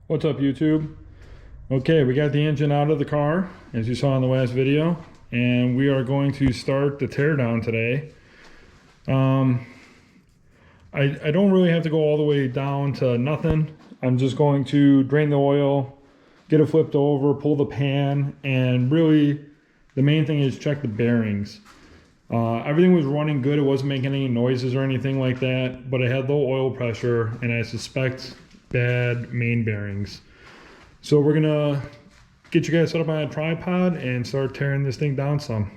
What's up, YouTube? Okay, we got the engine out of the car, as you saw in the last video, and we are going to start the teardown today. I don't really have to go all the way down to nothing. I'm just going to drain the oil, get it flipped over, pull the pan, and really the main thing is check the bearings. Everything was running good. It wasn't making any noises or anything like that, but it had low oil pressure, and I suspect bad main bearings. So we're gonna get you guys set up on a tripod and start tearing this thing down some.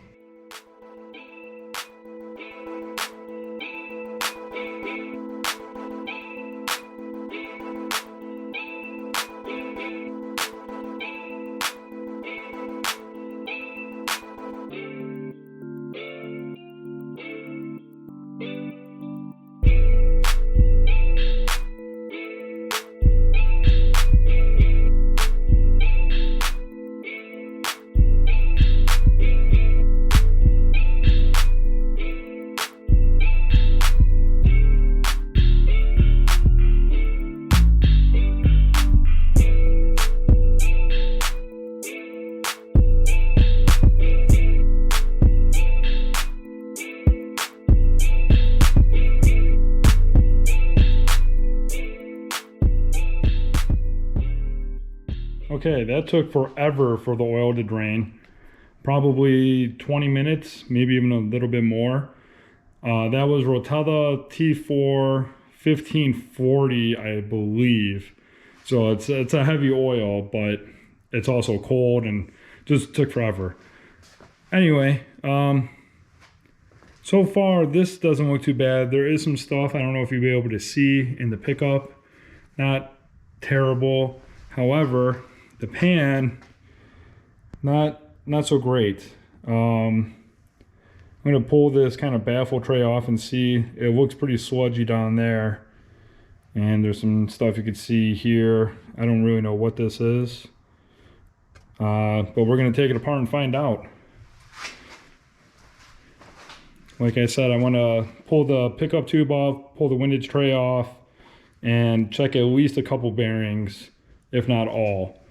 Okay, that took forever for the oil to drain. Probably 20 minutes, maybe even a little bit more. That was Rotella T4 1540, I believe. So it's a heavy oil, but it's also cold and just took forever. Anyway, so far this doesn't look too bad. There is some stuff, I don't know if you'll be able to see in the pickup. Not terrible. However, the pan, not so great. I'm gonna pull this kind of baffle tray off and see. It looks pretty sludgy down there, and there's some stuff you can see here. I don't really know what this is, but we're gonna take it apart and find out. Like I said, I want to pull the pickup tube off, pull the windage tray off, and check at least a couple bearings, if not all.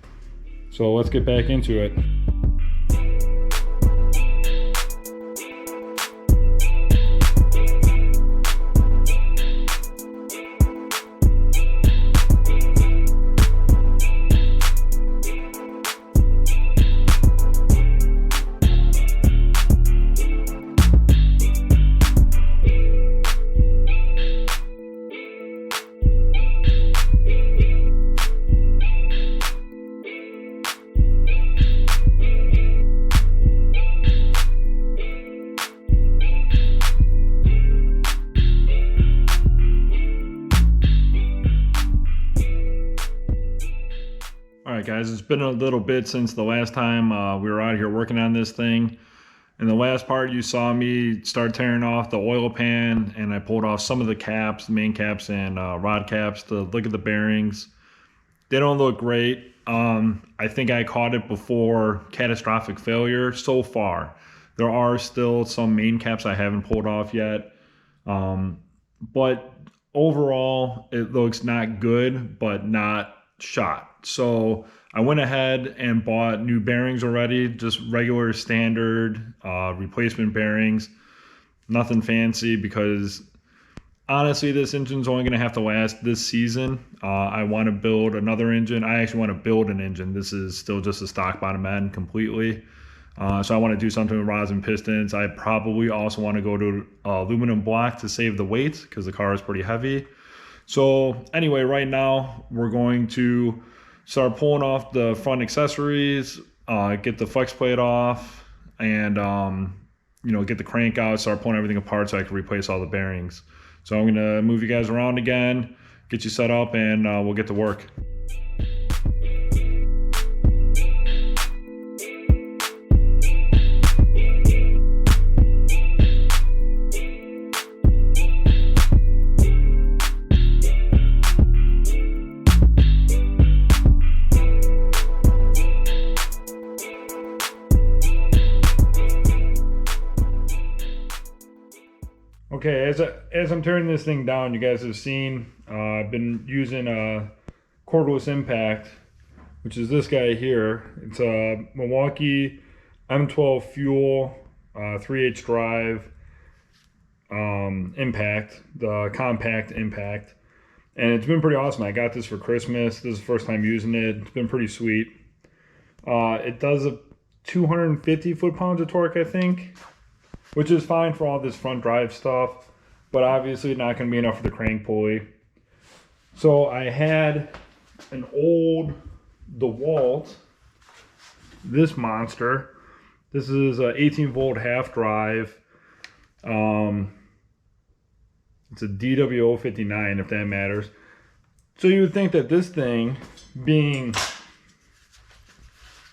So let's get back into it. Alright guys, it's been a little bit since the last time we were out here working on this thing. In the last part you saw me start tearing off the oil pan, and I pulled off some of the caps, the main caps and rod caps to look at the bearings. They don't look great. I think I caught it before catastrophic failure so far. There are still some main caps I haven't pulled off yet. But overall it looks not good, but not shot. So I went ahead and bought new bearings already, just regular standard replacement bearings, nothing fancy, because honestly this engine's only going to have to last this season. I want to build another engine. I actually want to build an engine. This is still just a stock bottom end completely. So I want to do something with rods and pistons. I probably also want to go to aluminum block to save the weight, because the car is pretty heavy. So anyway, right now we're going to start pulling off the front accessories, get the flex plate off, and get the crank out, start pulling everything apart so I can replace all the bearings. So I'm gonna move you guys around again, get you set up, and we'll get to work. Okay, as I'm tearing this thing down, you guys have seen I've been using a cordless impact, which is this guy here. It's a Milwaukee M12 fuel 3H drive impact, the compact impact. And it's been pretty awesome. I got this for Christmas. This is the first time using it. It's been pretty sweet. It does a 250 foot-pounds of torque, I think, which is fine for all this front drive stuff, but obviously not going to be enough for the crank pulley. So I had an old DeWalt, this monster. This is a 18 volt half drive. It's a DW059, if that matters. So you would think that this thing, being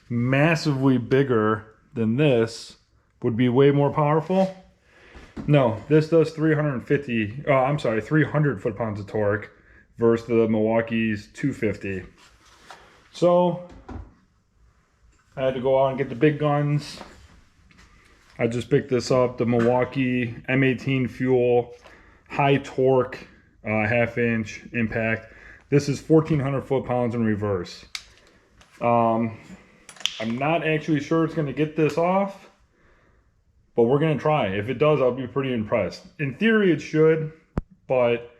massively bigger than this, would be way more powerful. No, this does 300 foot-pounds of torque versus the Milwaukee's 250. So I had to go out and get the big guns. I just picked this up, the Milwaukee M18 fuel high torque half-inch impact. This is 1400 foot-pounds in reverse. I'm not actually sure it's going to get this off, but we're going to try. If it does, I'll be pretty impressed. In theory, it should, but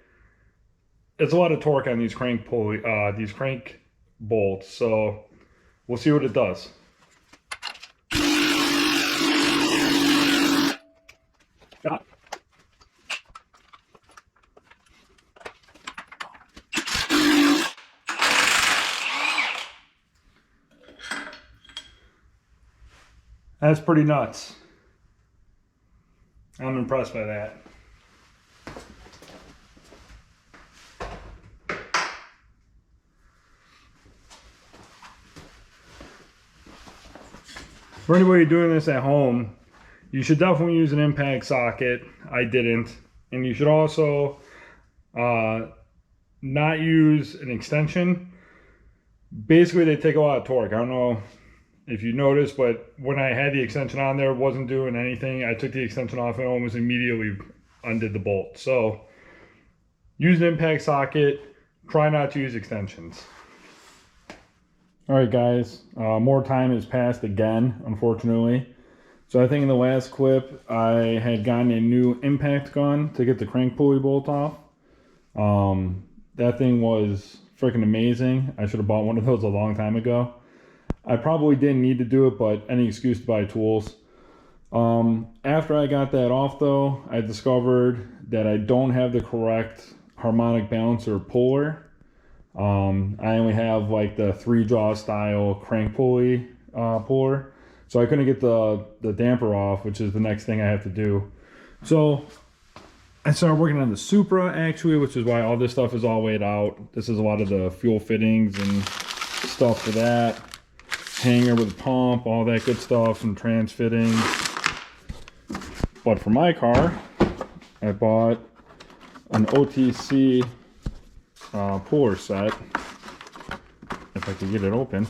it's a lot of torque on these crank bolts, so we'll see what it does. That's pretty nuts. I'm impressed by that. For anybody doing this at home, you should definitely use an impact socket. I didn't. And you should also not use an extension. Basically, they take a lot of torque. I don't know if you noticed, but when I had the extension on there, it wasn't doing anything. I took the extension off and almost immediately undid the bolt. So use an impact socket. Try not to use extensions. All right, guys, more time has passed again, unfortunately. So I think in the last clip, I had gotten a new impact gun to get the crank pulley bolt off. That thing was freaking amazing. I should have bought one of those a long time ago. I probably didn't need to do it, but any excuse to buy tools. After I got that off though, I discovered that I don't have the correct harmonic balancer puller. I only have like the 3-jaw style crank pulley puller. So I couldn't get the damper off, which is the next thing I have to do. So I started working on the Supra actually, which is why all this stuff is all weighed out. This is a lot of the fuel fittings and stuff for that. Hanger with a pump, all that good stuff, and trans fittings. But for my car, I bought an OTC puller set. If I could get it open.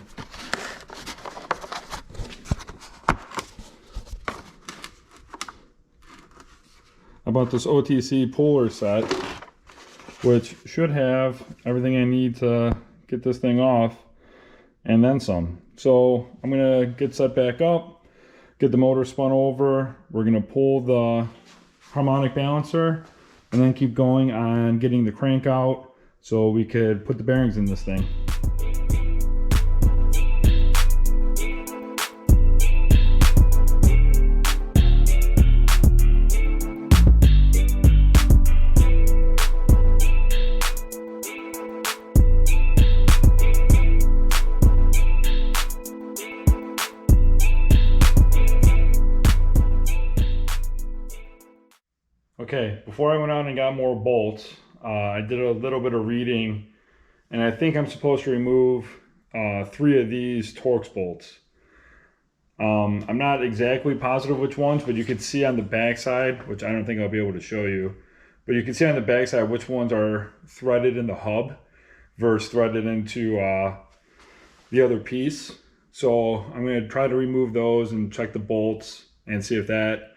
I bought this OTC puller set, which should have everything I need to get this thing off, and then some. So I'm gonna get set back up, get the motor spun over. We're gonna pull the harmonic balancer and then keep going on getting the crank out so we could put the bearings in this thing. Okay, before I went out and got more bolts, I did a little bit of reading, and I think I'm supposed to remove 3 of these Torx bolts. I'm not exactly positive which ones, but you can see on the back side, which I don't think I'll be able to show you, but you can see on the back side which ones are threaded in the hub versus threaded into the other piece. So I'm going to try to remove those and check the bolts and see if that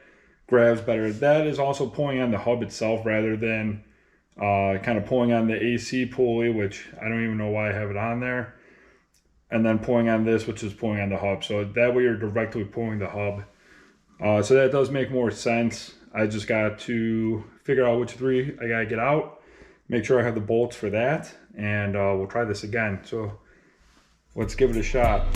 grabs better. That is also pulling on the hub itself rather than kind of pulling on the AC pulley, which I don't even know why I have it on there, and then pulling on this, which is pulling on the hub. So that way you're directly pulling the hub. So that does make more sense. I just got to figure out which three I gotta get out, make sure I have the bolts for that, and we'll try this again. So let's give it a shot.